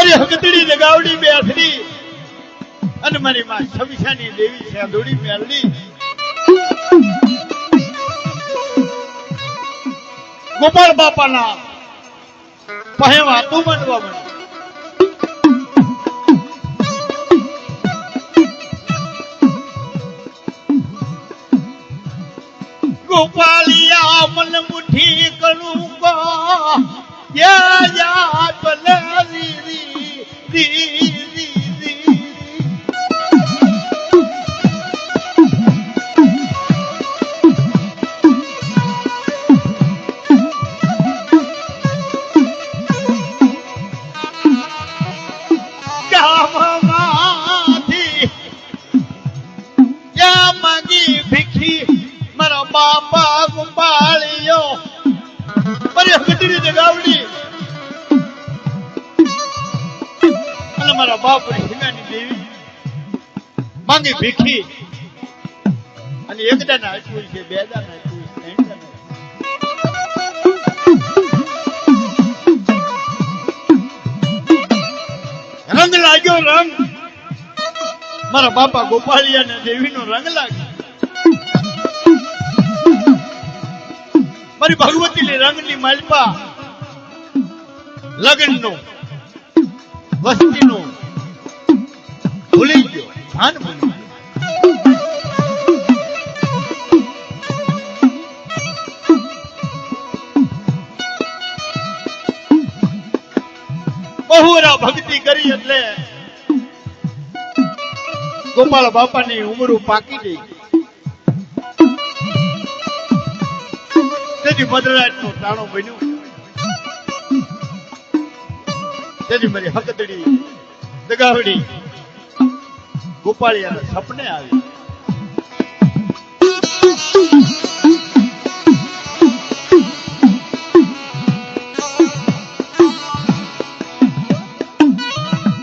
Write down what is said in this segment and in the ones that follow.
મારી હકતડી જગાવડી બેઠડી અને મારી માં છવિસાની દેવી છે દોડી મેળડી ગોપાળ બાપાના પહે વાતો માંડવા માંડી ગોપાલિયા મન મુઠી કરું કો યા બલે રી બાપા ગુંબાળિયો મારી હકતડી જગાવડી અને મારા બાપ હિંગાની દેવી માંગી ભીખી અને એક દાન આપ્યું છે બે દાન આપ્યું છે ત્રણ દાન રંગ લાગ્યો રંગ મારા બાપા ગોપાળિયા ને દેવી નો રંગ લાગ્યો મારી ભગવતીની રંગની માલપા લગ્નનું વસ્તીનું ભૂલી ગયો ભાન ભૂલી બહુરા ભક્તિ કરી એટલે ગોપાલ બાપાની ઉંમર પાકી ગઈ તેથી મદરાજ નું ટાણું બન્યું તેથી મારી હકતડી દગાવડી ગોપાળિયાના સપને આવી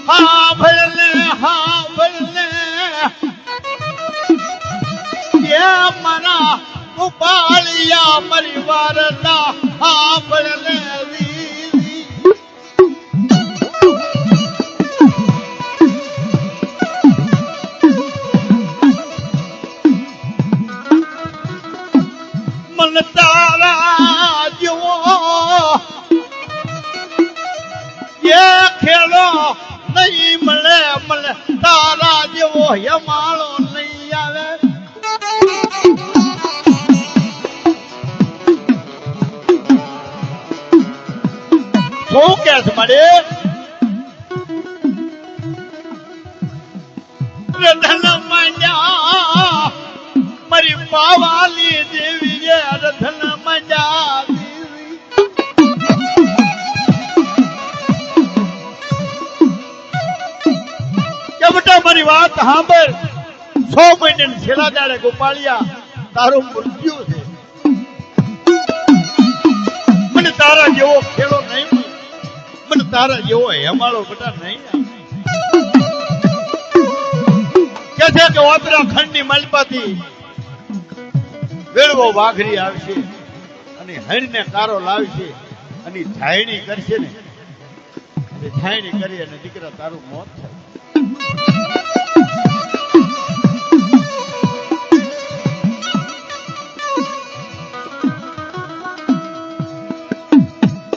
હા ભલે મારા ગોપાળિયા મારી વાર્તા સાંભળને મન તારા જેવો એ ખેડો નહીં મળે મને તારા જેવો યમાળો નહીં આવે શું કે છે મળે રધન મંજા મારી પાવાલી દેવી રધન મંજા કે બેટા મારી વાત સાંભળ 6 મહિને છેલ્લા દાડે ગોપાળિયા તારું મૃત્યુ છે મને તારા જેવો ખેડો નહીં મને તારા જેવો હેમાળો બેટા નહીં કે છે કે ઓપરા ખંડની માલપાથી વેળવો વાઘરી આવશે અને હણને કારો લાવશે અને ધાયણી કરશે ને અને ધાયણી કરી અને દીકરા તારું મોત થાય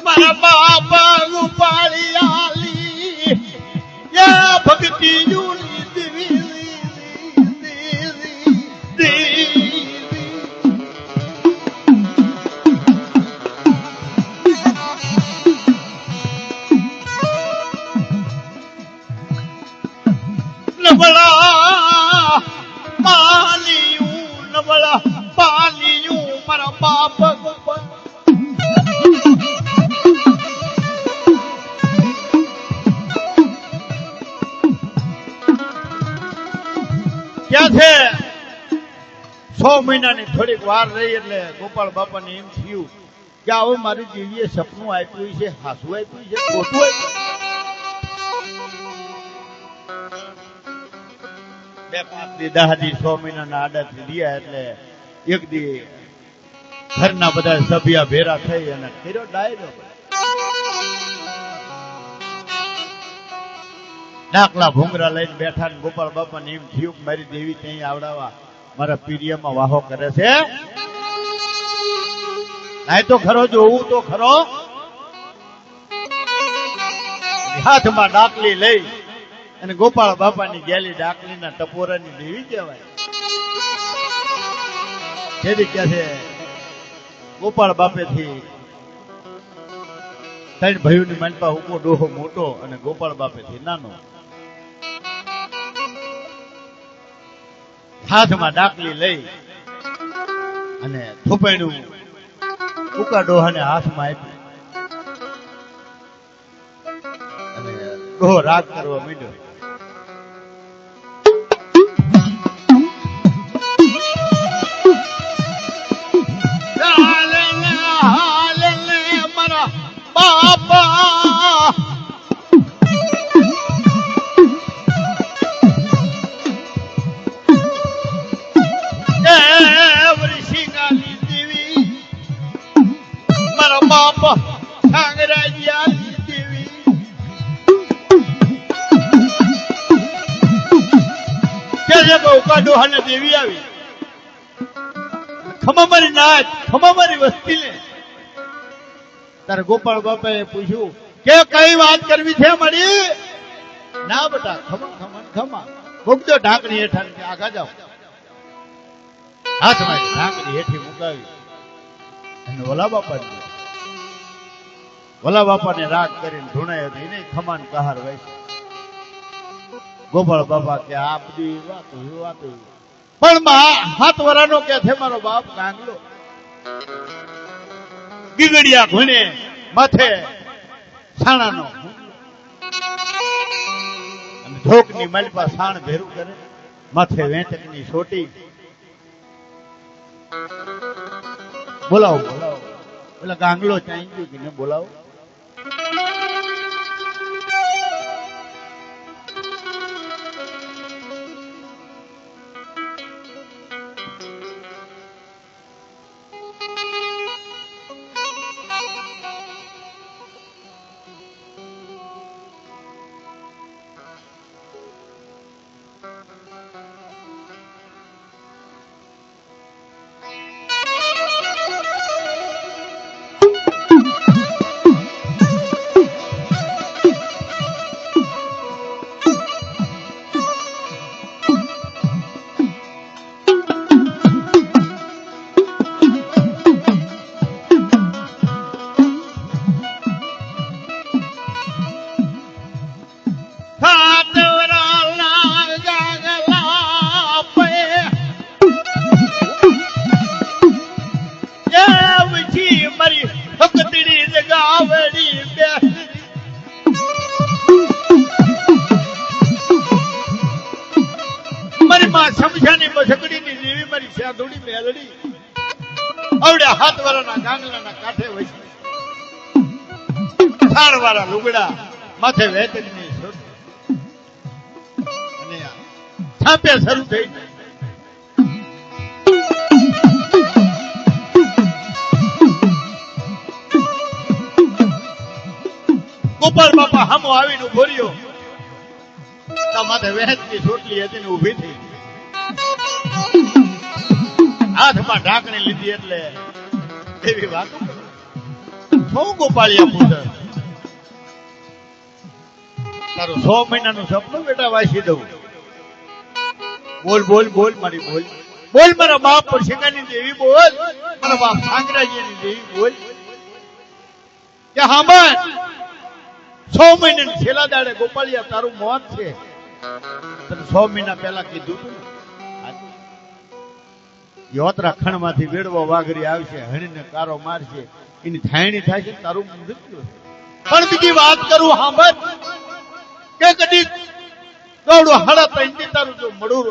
મારા બાપા ગોપાળિયાલી યા ભક્તિ જૂની દેવી નબળા પાલિયું મારા બાપ ક્યાં છે 6 મહિનાની થોડીક વાર રહી એટલે ગોપાળ બાપાને એમ થયું કે હવે મારી દેવીએ સપનું આપ્યું છે હાસું આપ્યું છે ખોટું આપ્યું 2-5 દી 10 દી 6 મહિનાના આડાથી રહ્યા એટલે એક દી ઘરના બધા સભ્ય ભેરા થઈ અને કર્યો ડાયરો ડાકલા ભૂંગરા લઈને બેઠા ને ગોપાળ બાપાને એમ થયું કે મારી દેવી ત્યાં આવડાવા મારા પીરિયમાં વાહો કરે છે. નાય તો ખરો, જોવું તો ખરો. હાથમાં ડાકલી લઈ અને ગોપાળ બાપાની ગેલી ડાકલીના ટપોરાની દેવી કહેવાય. જેથી કે છે ગોપાળ બાપેથી ત્રણ ભાઈઓની માનપા ઉકો ડોહો મોટો અને ગોપાળ બાપેથી નાનો. હાથમાં ડાકલી લઈ અને થોપાડ્યું ઉકા ડોહાને હાથમાં આપ્યું અને ડોહો રાગ કરવા માંડ્યો. દેવી આવી ખમા મારી નાચ, ખમા મારી વસ્તી લે. તારે ગોપાળ બાપાએ પૂછ્યું કે કઈ વાત કરવી છે મારી? ના બેટા, ખમા ખમા ખમા. ભોગજો ઢાંકણી હેઠા આગા જાઓ. હાથમાં ઢાંકણી હેઠી મુકાવી અને ઓલા બાપાને રાગ કરીને ધૂણાયો હતો. એને ખમાન કહાર વાય. ગોપાળ બાપા કે આ બધી વાત પણ 7 વર્ષનો કે છે મારો બાપ ગાંગલો. ગીગડિયા ઘૂણે માથે સાણાનો અને ધોકની માલપા સાણ ભેરું કરે, માથે વેંચકની સોટી. બોલાવો બોલાવો, પેલા ગાંગલો ચાઈ ગયો કે ને બોલાવો. લુગડા માથે વેતની અને છાપે શરૂ થઈ. ગોપાળ બાપા હમો આવીને ઉભો રહ્યો. માથે વેતની ચોટલી હતી ને ઉભી થઈ. હાથમાં ઢાંકણી લીધી એટલે એવી વાતો શું ગોપાળિયા પુત્ર તારું 100 મહિનાનું સપનું બેટા વાંચી દઉં. બોલ બોલ બોલ મારી બોલ બોલ. મારા બાપ પરશેકાની દેવી બોલ. મારા બાપ સાંગરાજીની દેવી બોલ. કે હા ભાઈ 100 મહિના છેલ્લા દાડે ગોપાળિયા તારું મોત છે. તને 100 મહિના પહેલા કીધું તું. યોત્રા ખણ માંથી વેડવો વાઘરી આવશે, હણીને કારો મારશે, એની થાયણી થાય છે, તારું મૃત્યુ. પણ બીજી વાત કરું સાંભળ કે કદી દોડું 3.5 તારું જો મળું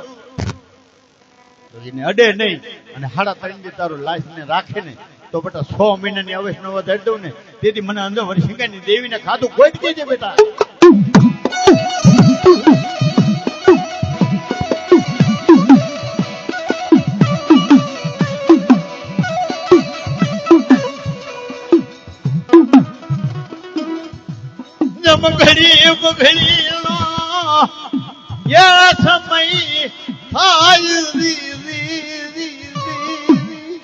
એને અડે નહીં અને 3.5 તારું લાશ ને રાખે ને તો બેટા 100 મહિનાની અવેશ ન વધારી દઉં ને. તેથી મને અંદર વરસિંગાની દેવીને ખાધું કોઈ જ કહેજે બેટા. ઘડી યા સમય થાય રી રી રી રી.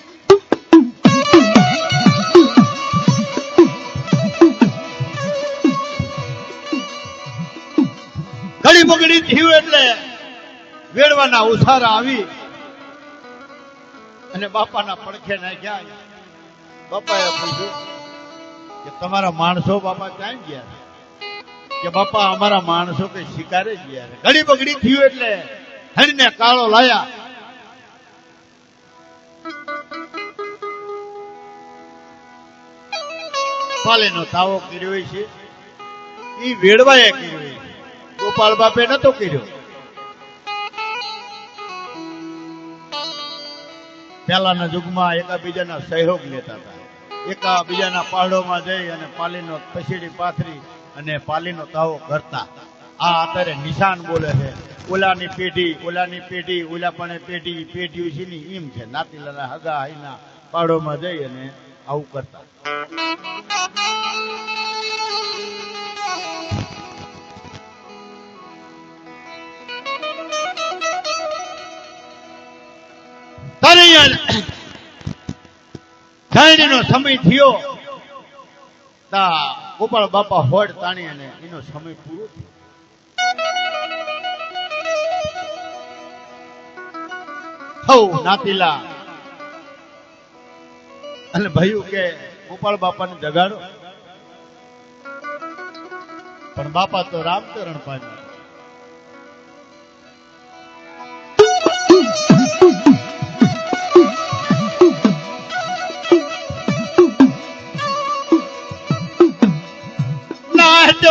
ઘડી બગડી થયું એટલે વેડવાના ઉછારા આવી અને બાપાના પડખે નાખ્યા. બાપાએ પૂછ્યું કે તમારા માણસો બાપા ક્યાં ગયા? કે બાપા અમારા માણસો કે શિકારે ગયા. ઘડી બગડી થયું એટલે હણીને કાળો લાયા. પાલેનો તાવો કર્યો છે એ વેડવાએ કર્યો છે, ગોપાળ બાપે નતો કર્યો. પહેલાના યુગમાં એકાબીજાના સહયોગ લેતા હતા. એકાબીજાના પહાડોમાં જઈ અને પાલીનો પછીડી પાથરી અને પાલીનો તાવો કરતા. આ અત્યારે નિશાન બોલે છે, ઓલાની પેઢી ઓલાની પેઢી ઓલા પણ પેઢી પેઢી છે ને એમ છે. નાતીલાના હગા હાઈના પહાડોમાં જઈ અને આવું કરતા. નો સમય થયો તા ગોપાળ બાપા હોડ તાણી અને એનો સમય પૂરો થયો. નાતીલા અને ભાઈ કે ગોપાળ બાપાને જગાડો, પણ બાપા તો રામચરણ પામ્યા.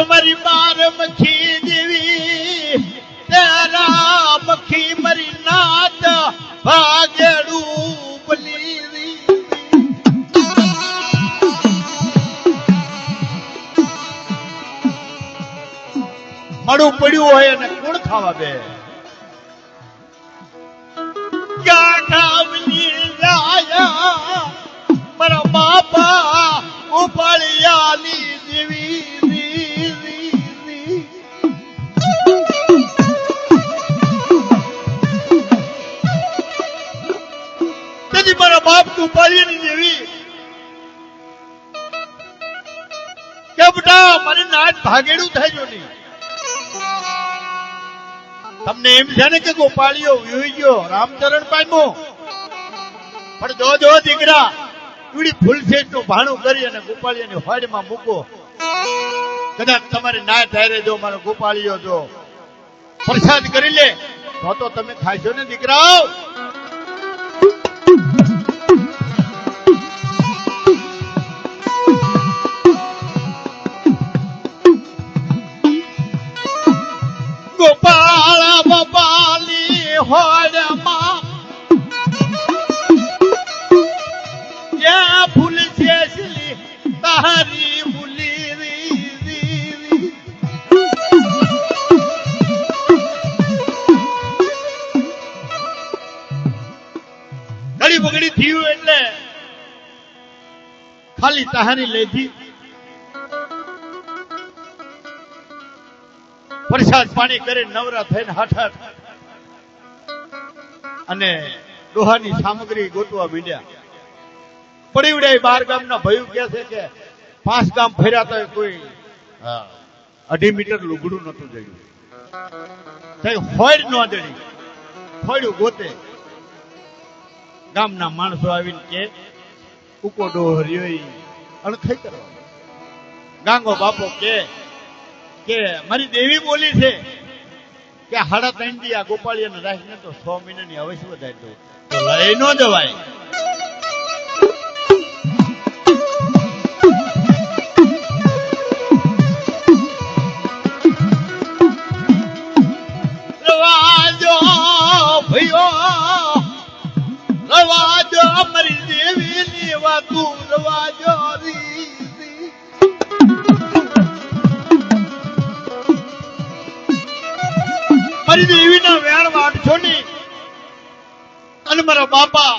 મારી બાર મખી દેવી તેરા મખી મરી નાત ભાગેડું બલી. મળું પડ્યું હોય અને કોણ ખાવા બે? મારા બાપા ઉપાળિયાની દેવી. મારા બાપ તું પાળીની દેવી કે બેટા મારી નાચ ભાગેડું થાય જો નહીં. તમને એમ છે ને કે ગોપાળીઓ વિહી ગયો રામચરણ પામ્યો, પણ જો દીકરા એવડી ફૂલશેઠ નું ભાણું કરી અને ગોપાળીઓની હોડમાં મૂકો. કદાચ તમારી નાચ હારે જો મારો ગોપાળીઓ જો પ્રસાદ કરી લે તો તમે ખાશો ને દીકરાઓ. ગોપાળ બાપાની હોડમાં યા ફૂલ છે તારી ભૂલી રી. ઘડી બગડી થયું એટલે ખાલી તહારી લેધી. પ્રસાદ પાણી કરી નવરા થઈને હાથ અને ડોહાની સામગ્રી ગોતવા માંડ્યા. પડીવડે 12 ગામના ભયું કે છે કે 5 ગામ ફર્યા તો કોઈ 2.5 મીટર લુગડું નતું જડ્યું. હોડ ન જડી, હોડ્યું ગોતે. ગામના માણસો આવીને કે ઉકો ડોહર્યો અણખઈ કરવા. ગાંગો બાપો કે મારી દેવી બોલી છે કે 3.5 દી આ ગોપાળિયાને રાખીને તો 6 મહિનાની અવશ્ય વધારી દઉં તો લઈ ન જવાય. રવાજો ભયો રવાજો મારી દેવીની વાતું રવાજો રી. મારી દેવીના વેણ વાટશો ની અને મારા બાપા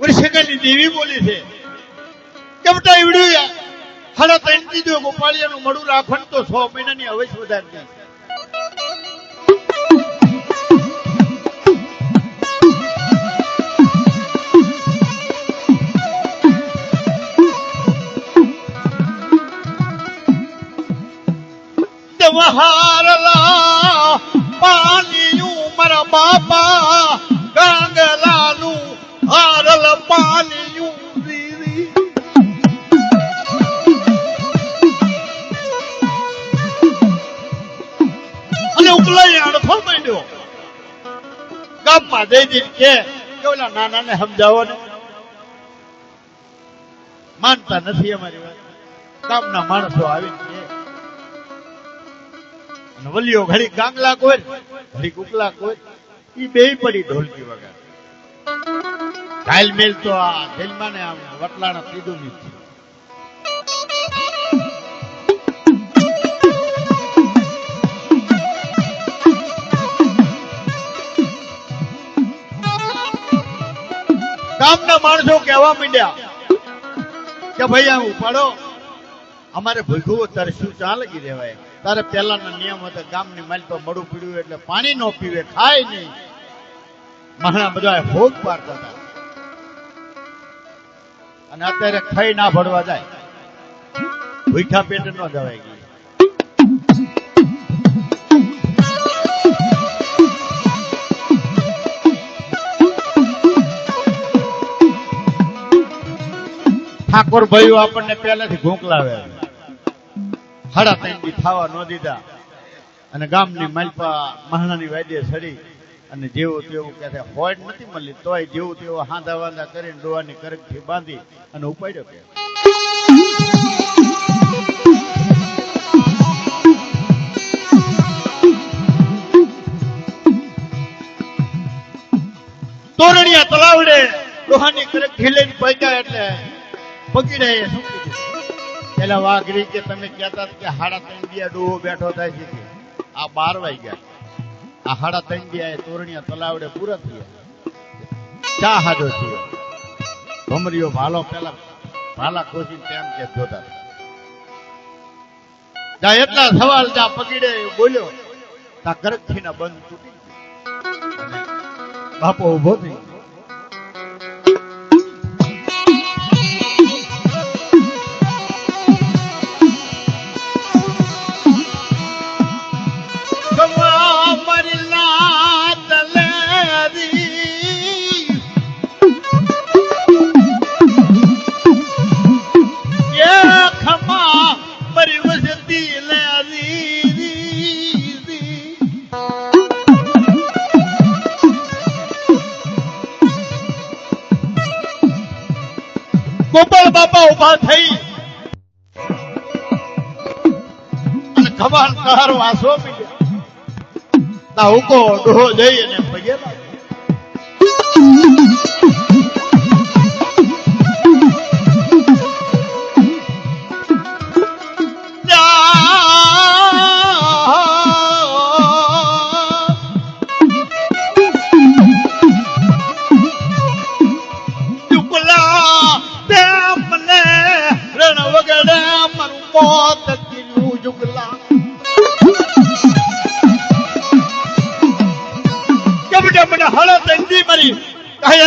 વર્ષેકાની દેવી બોલી છે કે બેટા એવડું 3.5 દી ગોપાળિયાનું મળું રાખવાનું તો 6 મહિનાની અવશ્ય વધારી દે. જવાહરલા પાણીયું મારા બાપા ગાંગલાનું હારલ પાણીયું દીદી અને ઉકલાઈ અડફો માંડ્યો ગામમાં જઈ દીધી કે ઓલા નાનાને સમજાવો ને માનતા નથી અમારી વાત ગામના માણસો આવીને કે અને વલીઓ ઘડી ગાંગલા કોઈ ઘડી કુકલા કોઈ ઈ બે પડી ઢોલકી વગર ઘાયલ મેલ તો આ જેલમાં ને આમ વટલાણા સીધું નથી ગામના માણસો કહેવા માંડ્યા કે ભાઈ આ ઉપાડો અમારે ભૂખું તરસ્યું ચા લગી રહેવાય તારે પહેલાના નિયમ હતા ગામની માલ પર મળું પીડ્યું એટલે પાણી નો પીવે ખાય નહીં મહાણા બધા ભોગ પાડતા હતા અને અત્યારે ખાઈ ના ભરવા જાય ભૂખા પેટ ન જવાય ગઈ ઠાકોર ભાઈઓ આપણને પહેલાથી ઘોંકલાવે 3:30 થવા ન દીધા અને ગામની માલપા મહાણાની વાદ્ય સડી અને જેવું તેવું કે હોડ નથી મળી તોય જેવું તેવું હાંધા વાંધા કરીને ડોવાની કરકથી બાંધી અને ઉપાડ્યો કે તોરણિયા તલાવડે ડોહાની કરકથી લઈને પહોંચ્યા એટલે પકીડે શું કીધું પેલા વાઘરી કે તમે કહેતા કે 3:30 ડોહો બેઠો થાય છે આ 12 વાગ્યા આ 3:30 તોરણિયા તલાવડે પૂરા થયા ચા હાજો થયો ભમરીઓ ભાલો પેલા ભાલા ખોસી તેમ કે જોતા જા એટલા સવાલ જા પકીડે બોલ્યો તા કરકથી ના બંધ તૂટી બાપો ઉભો થઈ ગોપાલ બાપા ઉભા થઈ અને ખબર કહાર વાસો મીડ્યા તા હુકો ડોહો જઈ અને પગે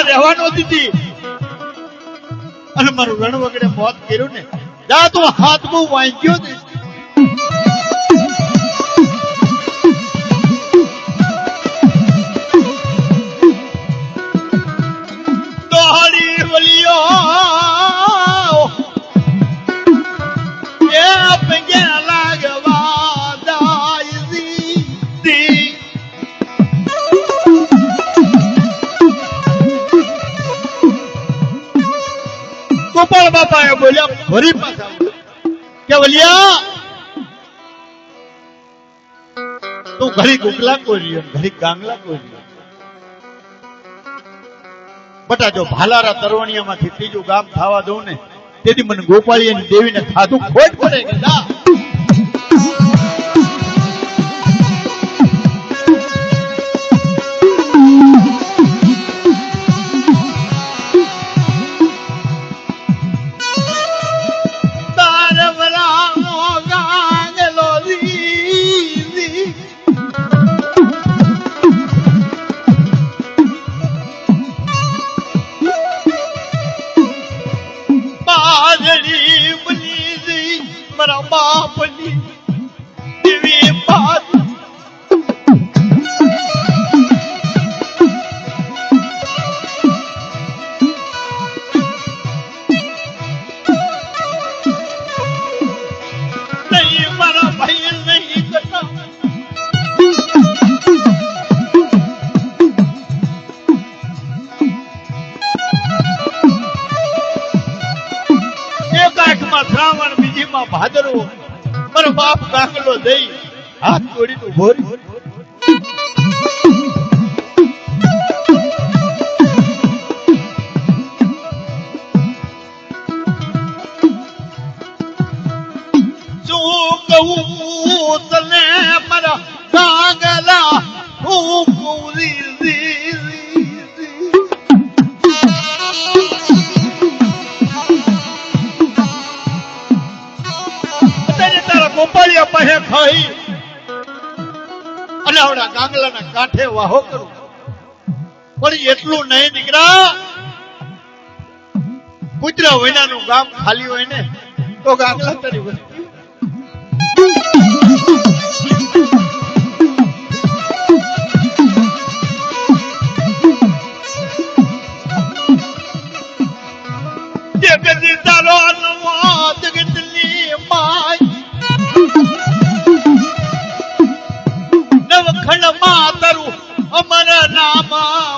રહેવાનો દીધી અને મારું રણ વગડે મોત કર્યું ને જા તું હાથ બહુ વાંચ્યો ને દોહડી વલિયો એ પગે લાગવા દાય દી ગોપાલ બાપાએ બોલ્યા ફરી પાછા કે વલિયા તું ઘડી ગુગલા કોઈ રહ્યો ઘડી ગાંગલા કોઈ રહ્યો બટા જો ભાલારા તરવણિયામાંથી ત્રીજું ગામ થવા દઉં ને તેથી મને ગોપાળિયાની દેવીને ખાધું ખોટ પડે કે ના મારા બાપની દેવી હાથ નહીં મારા ભાઈ નહીં કરતા એક આંખમાં શ્રાવણ બીજીમાં ભાદરવો મારો બાપ કાકલો દઈ હાથ જોડીને ઉભો રહ્યો. શું કહું તને મારા કાંગલા હું પૂરી ગોપાળિયા પાસે ખાઈ અને આવડા ગાંગલાના કાંઠે વાહો કરું પણ એટલું નહીં દીકરા કુતરા વૈનાનું ગામ ખાલી હોય ને તો ગાંગલા તારી વસ્તી જગત તારો નવા જગતની માય નવખંડમાં તારું અમર નામ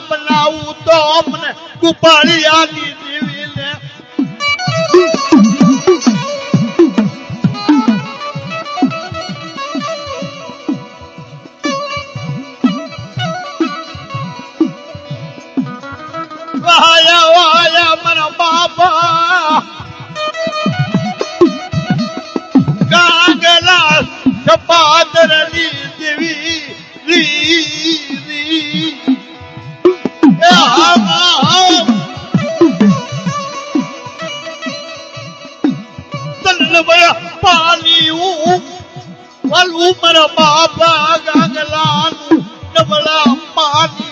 બનાવું તો મને ગોપાળિયાની દેવીને વાયા વાયા મારા બાપા કાંગલા સપાદરની દેવી પાણી વાલું મારા બાપા ગાંગલાનું ડબલા પાણી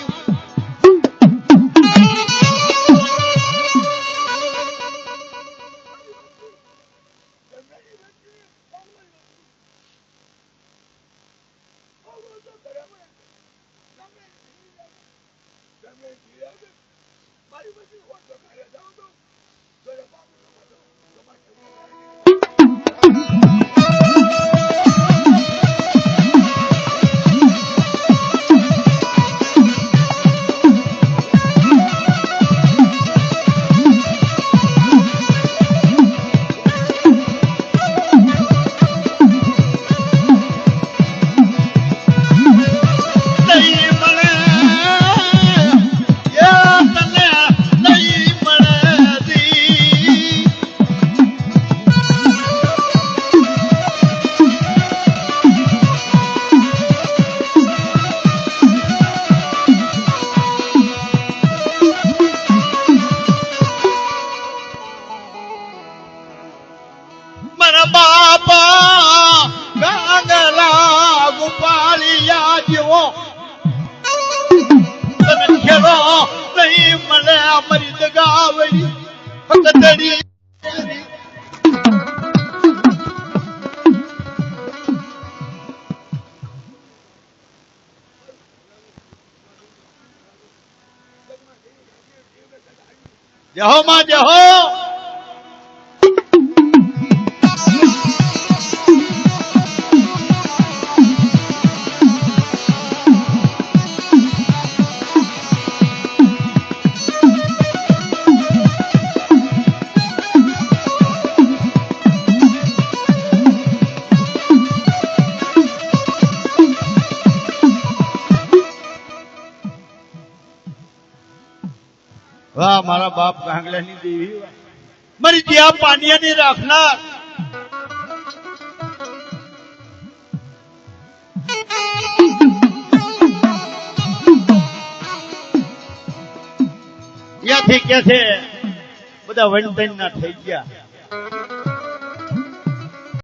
જહો માં જહો વાહ મારા બાપ ગાંગલાની દેવી મારી ત્યાં પાનિયાની રાખનાર ત્યાંથી કે છે બધા વનતન ના થઈ ગયા